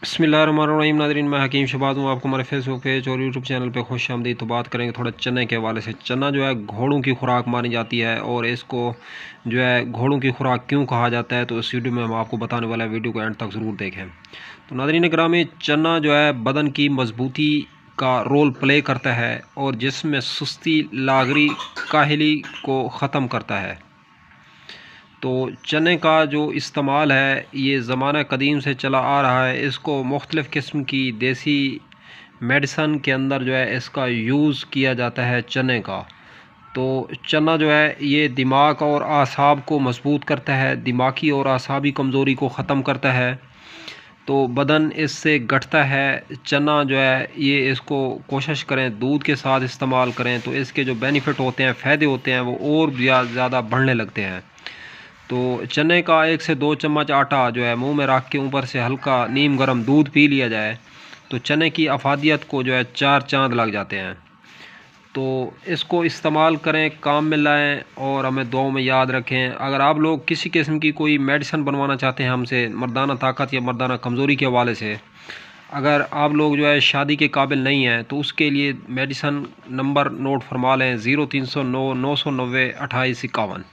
बिस्मिल्लाहिर्रहमानिर्रहीम। नाज़रीन, मैं हकीम शहबाज हूँ। आपको हमारे फेसबुक पेज और यूट्यूब चैनल पे खुश आमदीद। तो बात करेंगे थोड़ा चने के हवाले से। चना जो है घोड़ों की खुराक मानी जाती है और इसको जो है घोड़ों की खुराक क्यों कहा जाता है, तो इस वीडियो में हम आपको बताने वाला है। वीडियो को एंड तक ज़रूर देखें। तो नाज़रीन ग्रामी, चना जो है बदन की मजबूती का रोल प्ले करता है और जिसमें सुस्ती, लागरी, काहली को ख़त्म करता है। तो चने का जो इस्तेमाल है ये ज़माना कदीम से चला आ रहा है। इसको मुख्तलिफ़ किस्म की देसी मेडिसन के अंदर जो है इसका यूज़ किया जाता है चने का। तो चना जो है ये दिमाग और आसाब को मजबूत करता है, दिमागी और आसाबी कमज़ोरी को ख़त्म करता है। तो बदन इससे गठता है। चना जो है ये इसको कोशिश करें दूध के साथ इस्तेमाल करें तो इसके जो बेनिफिट होते हैं, फ़ायदे होते हैं, वो और ज़्यादा बढ़ने लगते हैं। तो चने का 1 से 2 चम्मच आटा जो है मुंह में रख के ऊपर से हल्का नीम गर्म दूध पी लिया जाए तो चने की अफादियत को जो है 4 चांद लग जाते हैं। तो इसको इस्तेमाल करें, काम में लाएं और हमें दुआओं में याद रखें। अगर आप लोग किसी किस्म की कोई मेडिसिन बनवाना चाहते हैं हमसे, मर्दाना ताकत या मर्दाना कमज़ोरी के हवाले से, अगर आप लोग जो है शादी के काबिल नहीं हैं तो उसके लिए मेडिसिन नंबर नोट फरमा लें: 0309 990 2851।